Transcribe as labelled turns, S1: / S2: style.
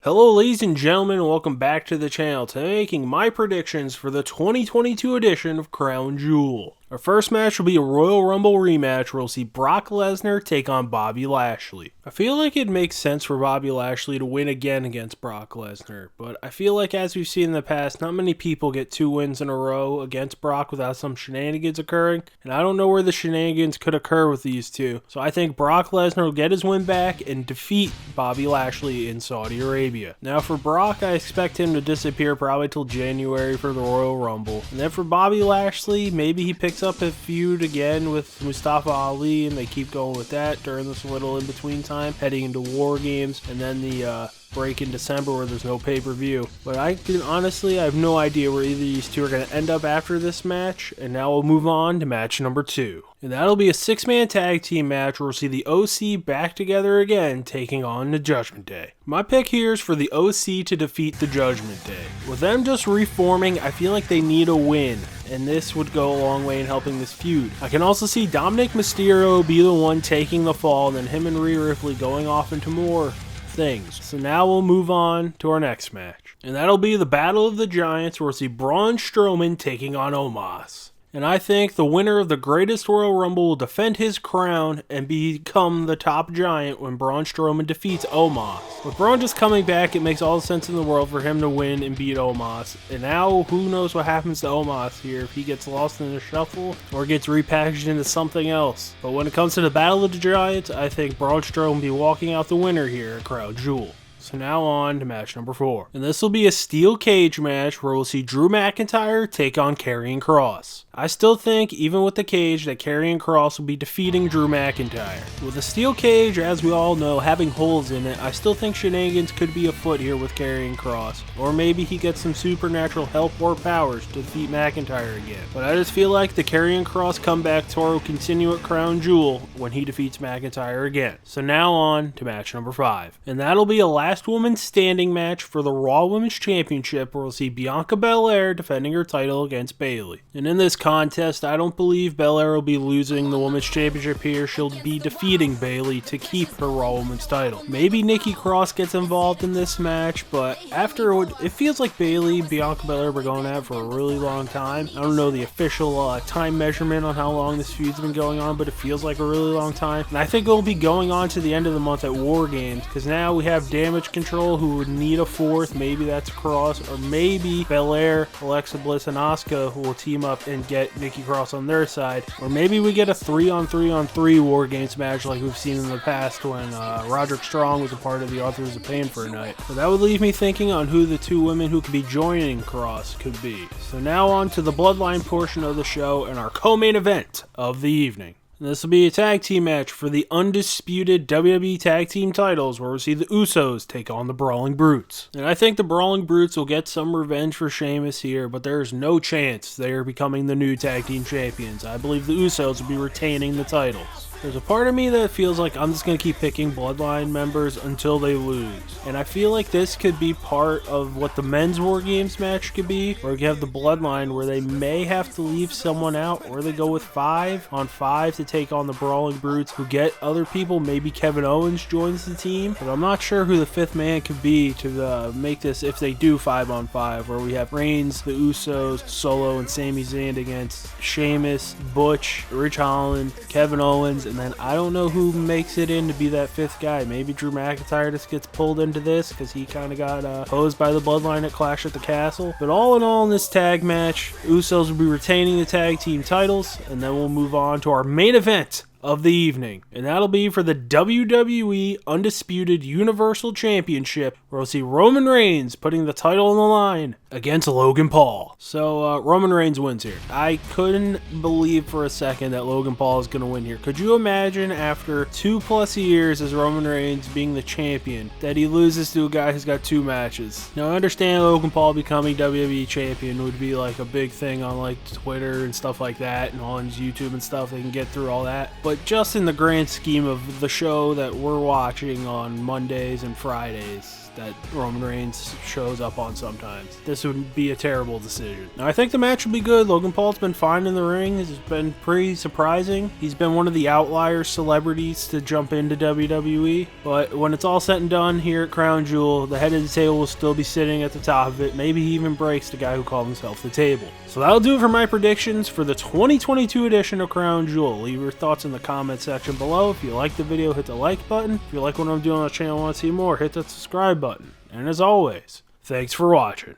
S1: Hello ladies and gentlemen, and welcome back to the channel. Today making my predictions for the 2022 edition of Crown Jewel. Our first match will be a Royal Rumble rematch where we'll see Brock Lesnar take on Bobby Lashley. I feel like it makes sense for Bobby Lashley to win again against Brock Lesnar, but I feel like as we've seen in the past, not many people get 2 wins in a row against Brock without some shenanigans occurring, and I don't know where the shenanigans could occur with these two. So I think Brock Lesnar will get his win back and defeat Bobby Lashley in Saudi Arabia. Now for Brock, I expect him to disappear probably till January for the Royal Rumble. And then for Bobby Lashley, maybe he picks up a feud again with Mustafa Ali and they keep going with that during this little in-between time, heading into War Games, and then the break in December where there's no pay-per-view. But I have no idea where either of these two are going to end up after this match, and now we'll move on to match number 2. And that'll be a 6-man tag team match where we'll see the OC back together again, taking on the Judgment Day. My pick here is for the OC to defeat the Judgment Day. With them just reforming, I feel like they need a win, and this would go a long way in helping this feud. I can also see Dominic Mysterio be the one taking the fall, and then him and Rhea Ripley going off into more things. So now we'll move on to our next match. And that'll be the Battle of the Giants where we'll see Braun Strowman taking on Omos. And I think the winner of the greatest Royal Rumble will defend his crown and become the top giant when Braun Strowman defeats Omos. With Braun just coming back, it makes all the sense in the world for him to win and beat Omos. And now, who knows what happens to Omos here, if he gets lost in the shuffle or gets repackaged into something else. But when it comes to the Battle of the Giants, I think Braun Strowman will be walking out the winner here at Crown Jewel. So now on to match number 4. And this will be a steel cage match where we'll see Drew McIntyre take on Karrion Kross. I still think, even with the cage, that Karrion Kross will be defeating Drew McIntyre. With a steel cage, as we all know, having holes in it, I still think shenanigans could be afoot here with Karrion Kross. Or maybe he gets some supernatural help or powers to defeat McIntyre again. But I just feel like the Karrion Kross comeback tour will continue at Crown Jewel when he defeats McIntyre again. So now on to match number 5. And that'll be a last woman standing match for the Raw Women's Championship where we'll see Bianca Belair defending her title against Bayley. And in this contest, I don't believe Belair will be losing the Women's Championship here. She'll be defeating Bayley to keep her Raw Women's title. Maybe Nikki Cross gets involved in this match, but it feels like Bayley and Bianca Belair were going at it for a really long time. I don't know the official time measurement on how long this feud's been going on, but it feels like a really long time. And I think it'll be going on to the end of the month at War Games, because now we have Damage Control who would need a fourth. Maybe that's Cross, or maybe Belair, Alexa Bliss, and Asuka who will team up and get Nikki Cross on their side, or maybe we get a 3-on-3-on-3 War Games match like we've seen in the past when Roderick Strong was a part of the Authors of Pain for a night. But that would leave me thinking on who the 2 women who could be joining Cross could be. So now on to the Bloodline portion of the show and our co-main event of the evening. This will be a tag team match for the undisputed WWE Tag Team titles where we'll see the Usos take on the Brawling Brutes. And I think the Brawling Brutes will get some revenge for Sheamus here, but there's no chance they are becoming the new Tag Team Champions. I believe the Usos will be retaining the titles. There's a part of me that feels like I'm just going to keep picking Bloodline members until they lose. And I feel like this could be part of what the men's War Games match could be, where you have the Bloodline where they may have to leave someone out, or they go with 5-on-5 to take on the Brawling Brutes who get other people. Maybe Kevin Owens joins the team, but I'm not sure who the 5th man could be to make this if they do 5-on-5, where we have Reigns, the Usos, Solo, and Sami Zayn against Sheamus, Butch, Rich Holland, Kevin Owens, and then I don't know who makes it in to be that 5th guy. Maybe Drew McIntyre just gets pulled into this because he kind of got posed by the Bloodline at Clash at the Castle. But all in all, in this tag match, Usos will be retaining the tag team titles, and then we'll move on to our main event of the evening, and that'll be for the WWE Undisputed Universal Championship, where we'll see Roman Reigns putting the title on the line against Logan Paul. So Roman Reigns wins here. I couldn't believe for a second that Logan Paul is going to win here. Could you imagine after 2+ years as Roman Reigns being the champion that he loses to a guy who's got 2 matches? Now I understand Logan Paul becoming WWE champion would be like a big thing on like Twitter and stuff like that, and on YouTube and stuff. They can get through all that. But just in the grand scheme of the show that we're watching on Mondays and Fridays, that Roman Reigns shows up on sometimes. This would be a terrible decision. Now, I think the match will be good. Logan Paul's been fine in the ring. He's been pretty surprising. He's been one of the outlier celebrities to jump into WWE. But when it's all said and done here at Crown Jewel, the head of the table will still be sitting at the top of it. Maybe he even breaks the guy who called himself the table. So that'll do it for my predictions for the 2022 edition of Crown Jewel. Leave your thoughts in the comment section below. If you like the video, hit the like button. If you like what I'm doing on the channel and want to see more, hit that subscribe button. And as always, thanks for watching.